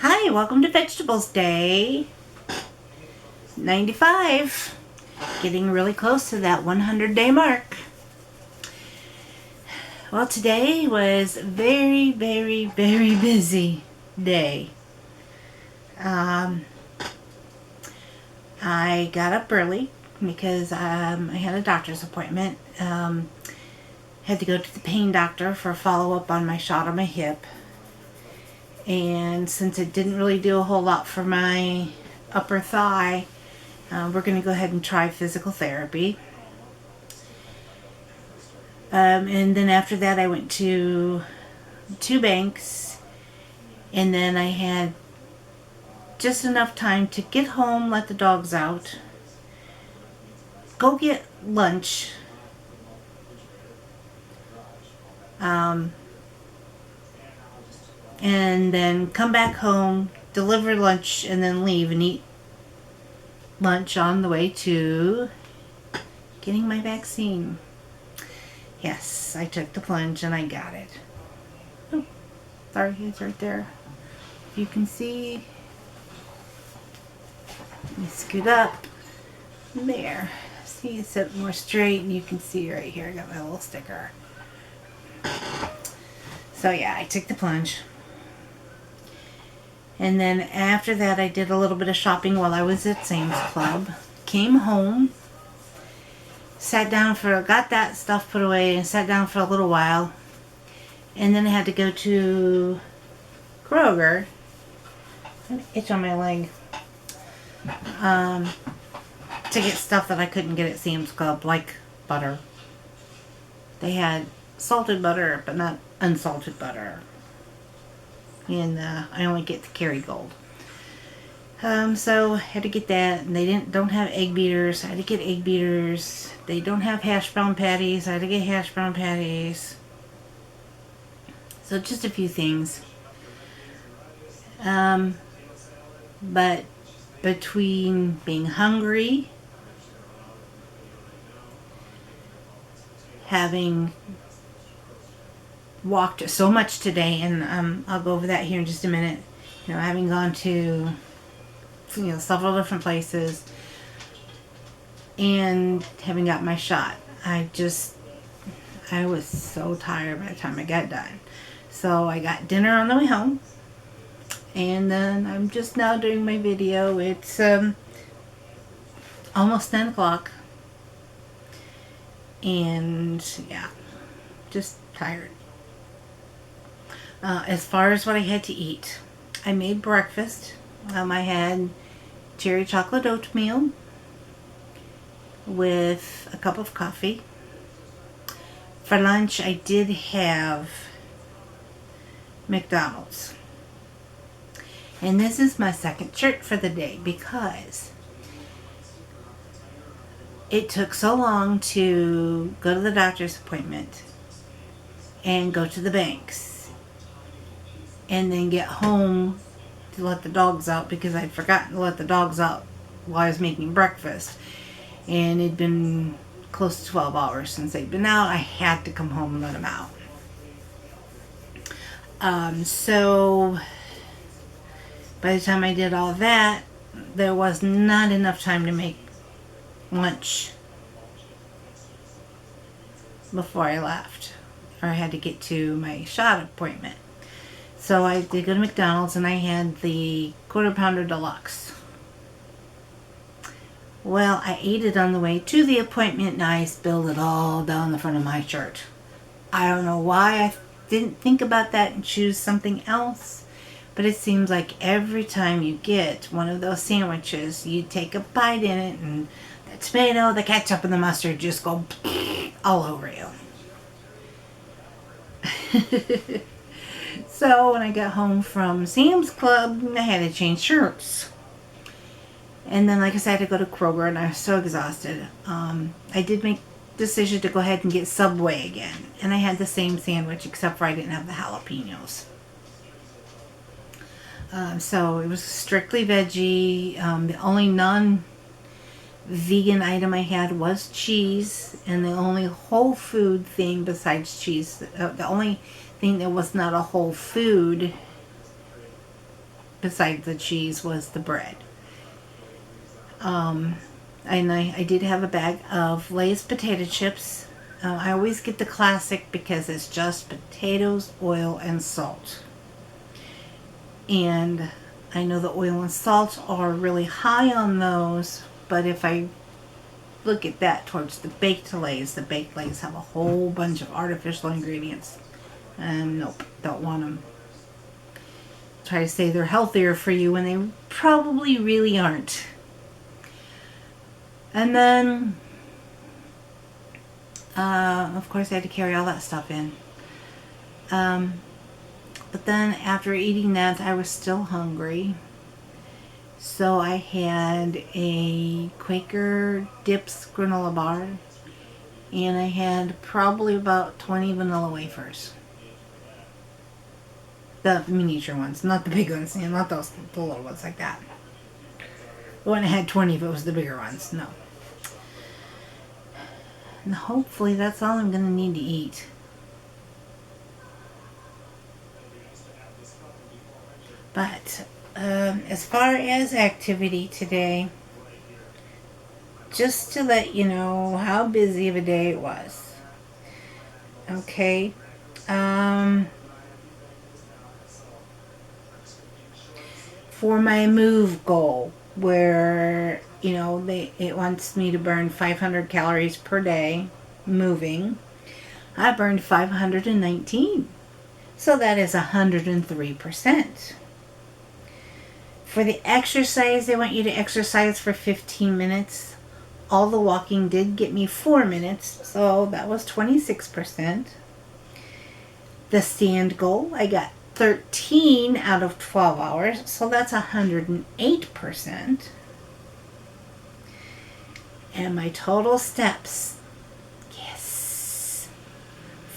Hi, welcome to Vegetables Day 95. Getting really close to that 100-day mark. Well, today was a very, very, very busy day. I got up early because I had a doctor's appointment. Had to go to the pain doctor for a follow-up on my shot on my hip. And since it didn't really do a whole lot for my upper thigh, we're going to go ahead and try physical therapy. And then after that, I went to 2 banks, and then I had just enough time to get home, let the dogs out, go get lunch, and then come back home, deliver lunch, and then leave and eat lunch on the way to getting my vaccine. Yes, I took the plunge and I got it. Oh, sorry, it's right there. If you can see, let me scoot up. There. See, it's set more straight, and you can see right here I got my little sticker. So yeah, I took the plunge. And then after that, I did a little bit of shopping while I was at Sam's Club. Came home, sat down got that stuff put away and sat down for a little while. And then I had to go to Kroger. An itch on my leg. To get stuff that I couldn't get at Sam's Club, like butter. They had salted butter, but not unsalted butter. And I only get the Kerrygold. So I had to get that, and they don't have egg beaters. I had to get egg beaters. They don't have hash brown patties. I had to get hash brown patties. So just a few things. But between being hungry, having walked so much today, and I'll go over that here in just a minute. Having gone to several different places and having got my shot, I was so tired by the time I got done. So I got dinner on the way home, and then I'm just now doing my video. It's almost 10 o'clock, and yeah, just tired. As far as what I had to eat, I made breakfast. I had cherry chocolate oatmeal with a cup of coffee. For lunch, I did have McDonald's. And this is my second shirt for the day because it took so long to go to the doctor's appointment and go to the banks and then get home to let the dogs out, because I'd forgotten to let the dogs out while I was making breakfast. And it'd been close to 12 hours since they'd been out. I had to come home and let them out. So by the time I did all that, there was not enough time to make lunch before I left, or I had to get to my shot appointment. So I did go to McDonald's, and I had the Quarter Pounder Deluxe. Well, I ate it on the way to the appointment, and I spilled it all down the front of my shirt. I don't know why I didn't think about that and choose something else, but it seems like every time you get one of those sandwiches, you take a bite in it, and the tomato, the ketchup, and the mustard just go all over you. So when I got home from Sam's Club, I had to change shirts. And then, like I said, I had to go to Kroger, and I was so exhausted. I did make the decision to go ahead and get Subway again. And I had the same sandwich, except for I didn't have the jalapenos. So it was strictly veggie. The only non-vegan item I had was cheese. And the only whole food thing besides cheese, the only thing that was not a whole food besides the cheese, was the bread. And I did have a bag of Lay's potato chips. I always get the classic because it's just potatoes, oil, and salt. And I know the oil and salt are really high on those, but if I look at that towards the baked Lay's have a whole bunch of artificial ingredients. And nope, don't want them. Try to say they're healthier for you when they probably really aren't. And then, of course, I had to carry all that stuff in. But then after eating that, I was still hungry. So I had a Quaker Dips granola bar. And I had probably about 20 vanilla wafers. The miniature ones, not the big ones. Not those, the little ones like that. I wouldn't have had 20 if it was the bigger ones. No. And hopefully that's all I'm going to need to eat. But as far as activity today, just to let you know how busy of a day it was. Okay. For my move goal, where it wants me to burn 500 calories per day moving, I burned 519, so that is 103%. For the exercise, they want you to exercise for 15 minutes. All the walking did get me 4 minutes, so that was 26%. The stand goal, I got 13 out of 12 hours, so that's 108%. And my total steps, yes,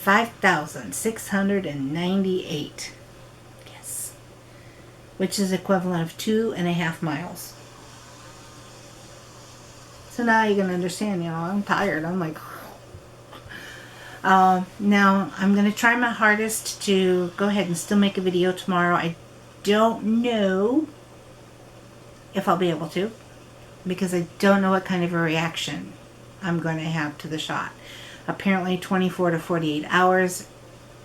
5,698. Yes. Which is equivalent of 2.5 miles. So now you can understand, I'm tired. I'm like, now I'm going to try my hardest to go ahead and still make a video tomorrow. I don't know if I'll be able to, because I don't know what kind of a reaction I'm going to have to the shot. Apparently 24 to 48 hours,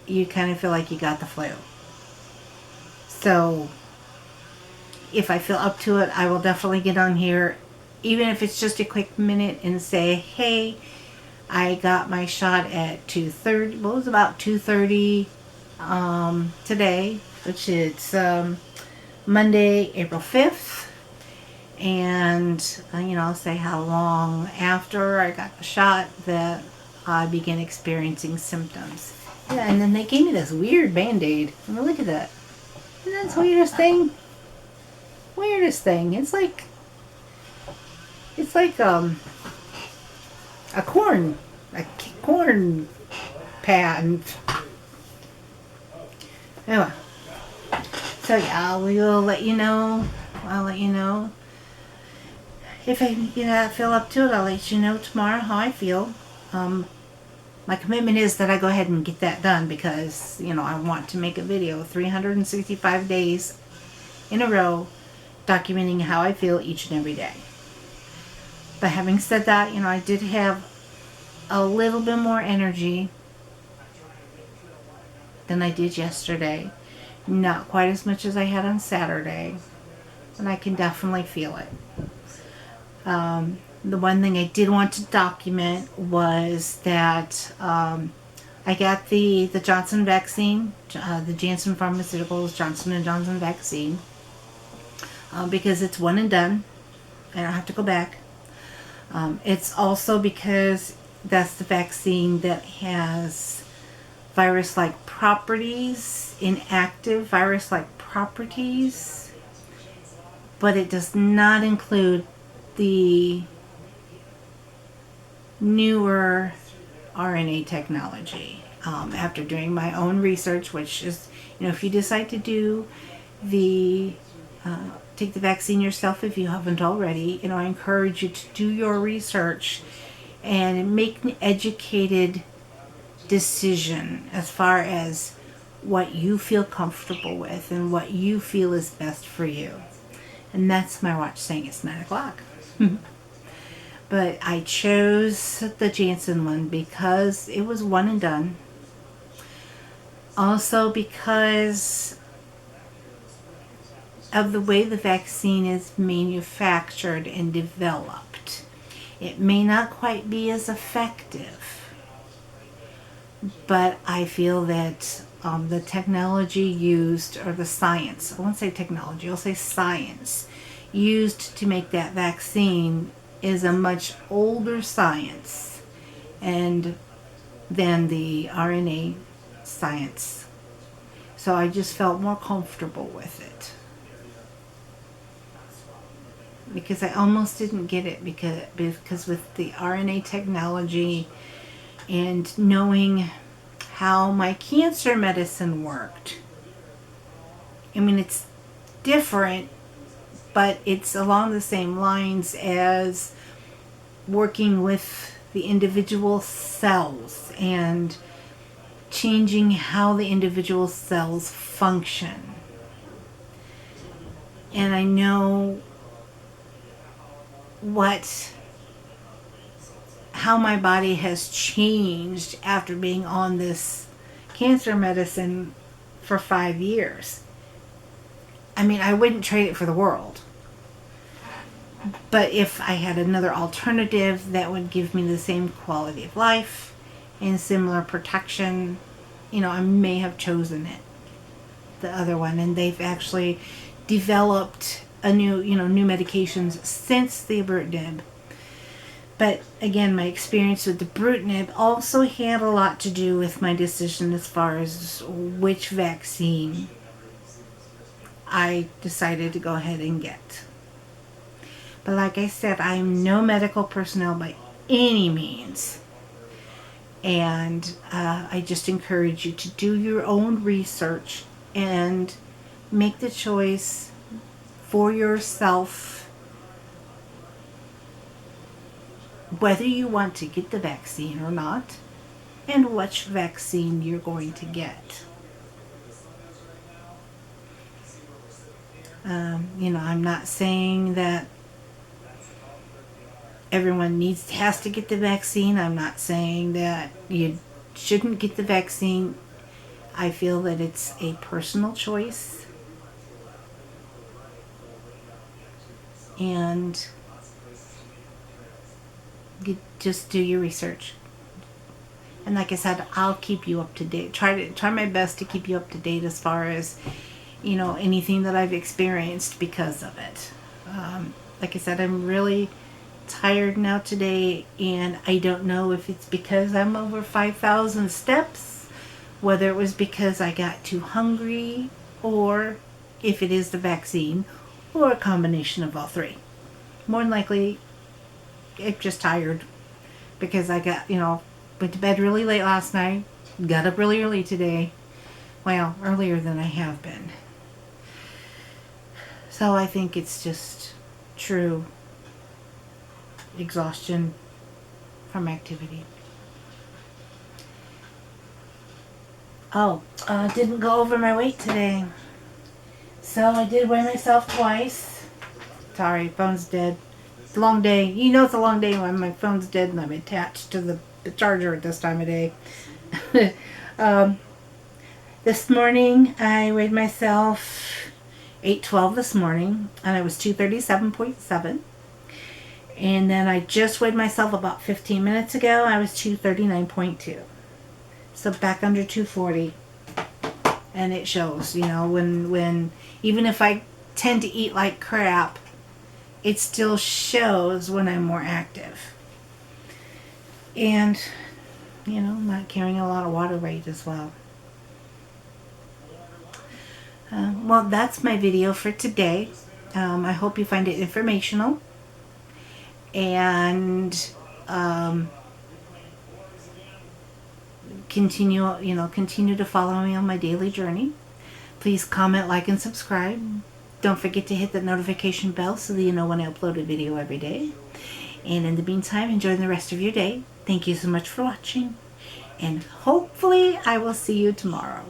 you kind of feel like you got the flu. So if I feel up to it, I will definitely get on here, even if it's just a quick minute, and say, hey, I got my shot at 2:30. Well, it was about 2:30 today, which is Monday, April 5th. And, I'll say how long after I got the shot that I began experiencing symptoms. Yeah, and then they gave me this weird Band-Aid. I mean, look at that. Isn't that the weirdest thing? Weirdest thing. It's like a corn pad. Anyway, so yeah, we will let you know. I'll let you know if I feel up to it. I'll let you know tomorrow how I feel. My commitment is that I go ahead and get that done, because I want to make a video 365 days in a row documenting how I feel each and every day. But having said that, I did have a little bit more energy than I did yesterday. Not quite as much as I had on Saturday, and I can definitely feel it. The one thing I did want to document was that I got the Johnson vaccine, the Janssen Pharmaceuticals Johnson & Johnson vaccine, because it's one and done. I don't have to go back. It's also because that's the vaccine that has virus-like properties, inactive virus-like properties, but it does not include the newer RNA technology. After doing my own research, which is, if you decide to do take the vaccine yourself if you haven't already, I encourage you to do your research and make an educated decision as far as what you feel comfortable with and what you feel is best for you. And that's my watch saying it's 9 o'clock. But I chose the Janssen one because it was one and done. Also because of the way the vaccine is manufactured and developed. It may not quite be as effective, but I feel that the technology used, or the science, I won't say technology, I'll say science, used to make that vaccine is a much older science and than the RNA science. So I just felt more comfortable with it. Because I almost didn't get it because with the RNA technology and knowing how my cancer medicine worked. I mean, it's different, but it's along the same lines as working with the individual cells and changing how the individual cells function. And I know how my body has changed after being on this cancer medicine for 5 years. I mean, I wouldn't trade it for the world. But if I had another alternative that would give me the same quality of life and similar protection, I may have chosen it, the other one. And they've actually developed new medications since the ibrutinib. But again, my experience with the ibrutinib also had a lot to do with my decision as far as which vaccine I decided to go ahead and get. But like I said, I am no medical personnel by any means. And I just encourage you to do your own research and make the choice for yourself whether you want to get the vaccine or not, and which vaccine you're going to get. I'm not saying that everyone has to get the vaccine. I'm not saying that you shouldn't get the vaccine. I feel that it's a personal choice. And just do your research. And like I said, I'll keep you up to date. Try my best to keep you up to date as far as anything that I've experienced because of it. Like I said, I'm really tired now today, and I don't know if it's because I'm over 5,000 steps, whether it was because I got too hungry, or if it is the vaccine, or a combination of all three. More than likely, I'm just tired because I got, went to bed really late last night, got up really early today. Well, earlier than I have been. So I think it's just true exhaustion from activity. Didn't go over my weight today. So I did weigh myself twice. Sorry, phone's dead. It's a long day. It's a long day when my phone's dead and I'm attached to the charger at this time of day. This morning I weighed myself 8:12 this morning, and I was 237.7. And then I just weighed myself about 15 minutes ago. I was 239.2. So back under 240. And it shows, when even if I tend to eat like crap, it still shows when I'm more active. And, not carrying a lot of water weight as well. Well, that's my video for today. I hope you find it informational. And continue to follow me on my daily journey. Please comment, like, and subscribe. Don't forget to hit the notification bell so that you know when I upload a video every day. And in the meantime, enjoy the rest of your day. Thank you so much for watching. And hopefully I will see you tomorrow.